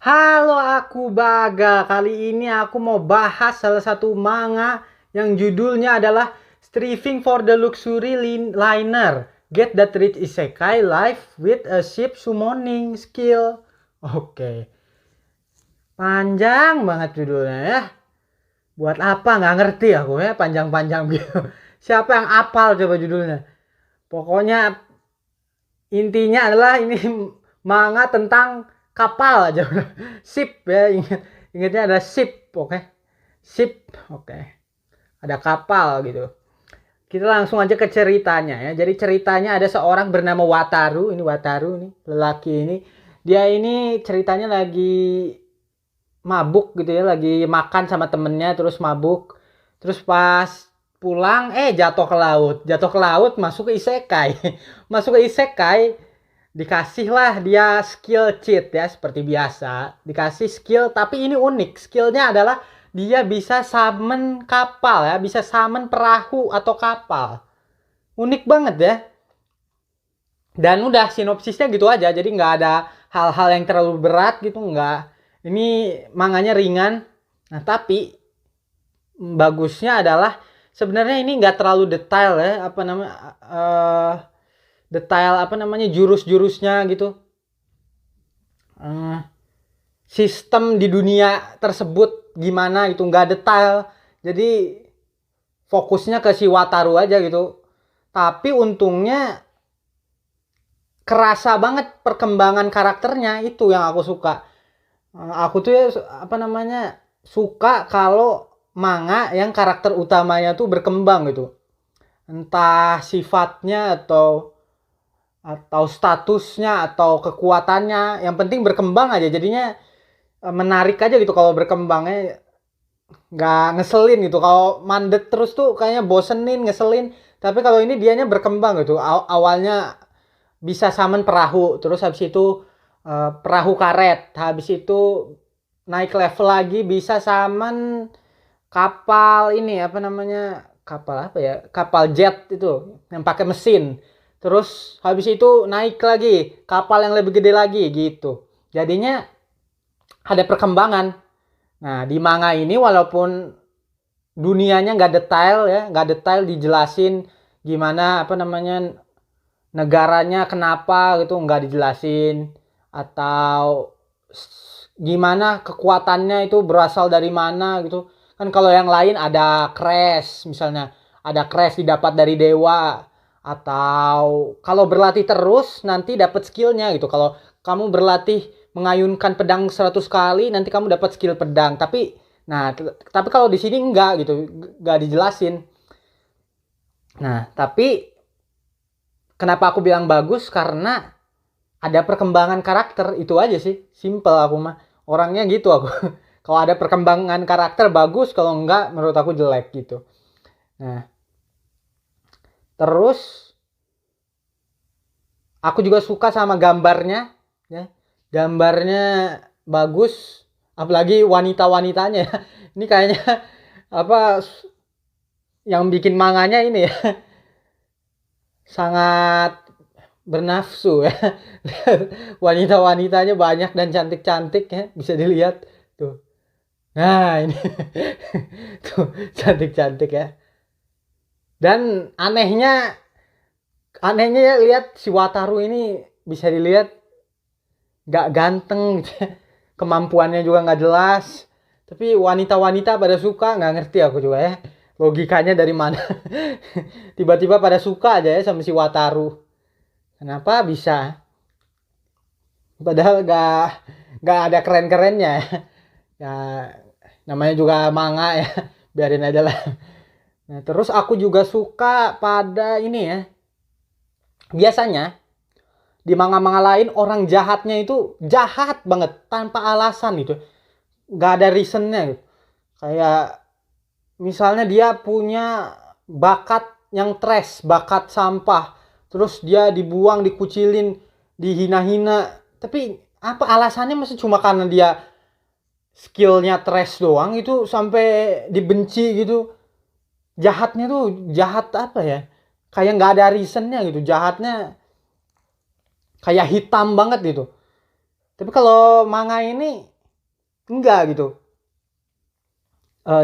Halo, aku Baga. Kali ini aku mau bahas salah satu manga yang judulnya adalah Striving for the Luxury Liner. Get that rich isekai life with a ship summoning skill. Oke, panjang banget judulnya ya. Buat apa nggak ngerti aku ya, panjang-panjang gitu. Siapa yang apal coba judulnya? Pokoknya intinya adalah ini manga tentang kapal aja. Ship ya, ingatnya ada ship, oke. Ship, oke. Ada kapal gitu. Kita langsung aja ke ceritanya ya. Jadi ceritanya ada seorang bernama Wataru. Ini Wataru nih, lelaki ini. Dia ini ceritanya lagi mabuk gitu ya, lagi makan sama temennya terus mabuk. Terus pas pulang jatuh ke laut. Jatuh ke laut masuk ke isekai. Masuk ke isekai, dikasihlah dia skill cheat ya, seperti biasa dikasih skill, tapi ini unik. Skillnya adalah dia bisa summon kapal ya, bisa summon perahu atau kapal. Unik banget ya. Dan udah sinopsisnya gitu aja, jadi nggak ada hal-hal yang terlalu berat gitu, nggak. Ini manganya ringan. Nah tapi bagusnya adalah sebenarnya ini nggak terlalu detail ya, apa namanya, detail apa namanya, jurus-jurusnya gitu. Sistem di dunia tersebut gimana gitu, nggak detail. Jadi fokusnya ke si Wataru aja gitu. Tapi untungnya kerasa banget perkembangan karakternya, itu yang aku suka. Aku tuh ya apa namanya, suka kalau manga yang karakter utamanya tuh berkembang gitu. Entah sifatnya atau statusnya atau kekuatannya, yang penting berkembang aja. Jadinya menarik aja gitu kalau berkembangnya, nggak ngeselin gitu. Kalau mandet terus tuh kayaknya bosenin, ngeselin. Tapi kalau ini dianya berkembang gitu. Awalnya bisa summon perahu, terus habis itu perahu karet, habis itu naik level lagi bisa summon kapal ini, apa namanya, kapal apa ya, kapal jet itu yang pakai mesin. Terus habis itu naik lagi kapal yang lebih gede lagi gitu. Jadinya ada perkembangan. Nah di manga ini walaupun dunianya nggak detail ya, nggak detail dijelasin gimana apa namanya, negaranya kenapa gitu, nggak dijelasin. Atau gimana kekuatannya itu berasal dari mana gitu. Kan kalau yang lain ada crash misalnya, ada crash didapat dari dewa, atau kalau berlatih terus nanti dapat skillnya gitu. Kalau kamu berlatih mengayunkan pedang 100 kali nanti kamu dapat skill pedang. Tapi kalau di sini enggak gitu, enggak dijelasin. Nah, tapi kenapa aku bilang bagus, karena ada perkembangan karakter, itu aja sih. Simple aku mah. Orangnya gitu aku. Kalau ada perkembangan karakter bagus, kalau enggak menurut aku jelek gitu. Nah, terus aku juga suka sama gambarnya ya. Gambarnya bagus, apalagi wanita-wanitanya ya. Ini kayaknya apa, yang bikin manganya ini ya sangat bernafsu ya. Wanita-wanitanya banyak dan cantik-cantik ya, bisa dilihat tuh. Nah ini tuh, cantik-cantik ya. Dan anehnya ya, lihat si Wataru ini bisa dilihat nggak ganteng gitu ya. Kemampuannya juga nggak jelas, tapi wanita-wanita pada suka, nggak ngerti aku juga ya logikanya dari mana. Tiba-tiba pada suka aja ya sama si Wataru, kenapa bisa, padahal nggak ada keren-kerennya ya. Ya namanya juga manga ya, biarin aja lah. Nah, terus aku juga suka pada ini ya, biasanya di manga-manga lain orang jahatnya itu jahat banget tanpa alasan gitu, nggak ada reasonnya gitu. Kayak misalnya dia punya bakat yang trash, bakat sampah, terus dia dibuang, dikucilin, dihina-hina, tapi apa alasannya, masih cuma karena dia skillnya trash doang itu sampai dibenci gitu. Jahatnya tuh jahat apa ya, kayak nggak ada reasonnya gitu, jahatnya kayak hitam banget gitu. Tapi kalau manga ini enggak gitu.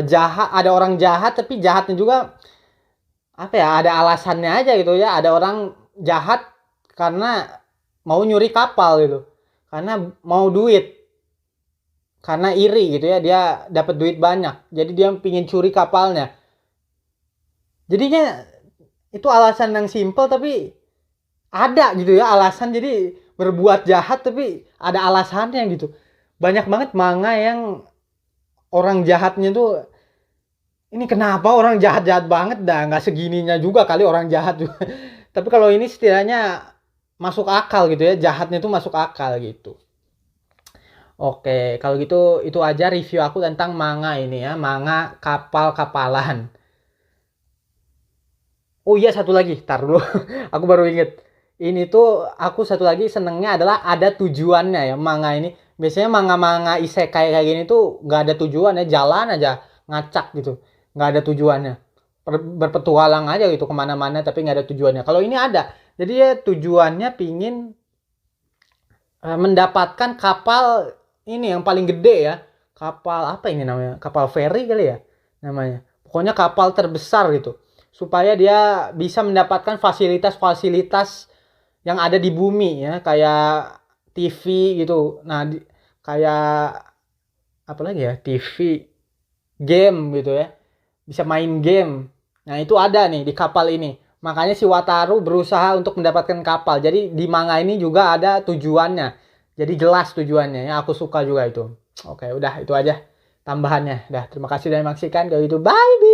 Jahat, ada orang jahat tapi jahatnya juga apa ya, ada alasannya aja gitu ya. Ada orang jahat karena mau nyuri kapal gitu, karena mau duit, karena iri gitu ya, dia dapat duit banyak jadi dia pingin curi kapalnya. Jadinya itu alasan yang simple tapi ada gitu ya alasan, jadi berbuat jahat tapi ada alasannya gitu. Banyak banget manga yang orang jahatnya tuh, ini kenapa orang jahat-jahat banget, dah nggak segininya juga kali orang jahat juga. Tapi kalau ini setidaknya masuk akal gitu ya, jahatnya tuh masuk akal gitu. Oke, kalau gitu itu aja review aku tentang manga ini ya, manga kapal-kapalan. Oh iya, satu lagi, tar dulu. Aku baru inget. Ini tuh aku satu lagi senengnya adalah ada tujuannya ya manga ini. Biasanya manga-manga isekai kayak gini tuh nggak ada tujuannya, jalan aja ngacak gitu, nggak ada tujuannya. Berpetualang aja gitu kemana-mana tapi nggak ada tujuannya. Kalau ini ada, jadi ya tujuannya pingin mendapatkan kapal ini yang paling gede ya. Kapal apa ini namanya? Kapal feri kali ya namanya. Pokoknya kapal terbesar gitu. Supaya dia bisa mendapatkan fasilitas-fasilitas yang ada di bumi ya, kayak TV gitu. Nah, kayak apa lagi ya? TV, game gitu ya. Bisa main game. Nah, itu ada nih di kapal ini. Makanya si Wataru berusaha untuk mendapatkan kapal. Jadi di manga ini juga ada tujuannya. Jadi jelas tujuannya ya. Aku suka juga itu. Oke, udah itu aja tambahannya. Dah, terima kasih sudah menyaksikan. Kalau gitu bye.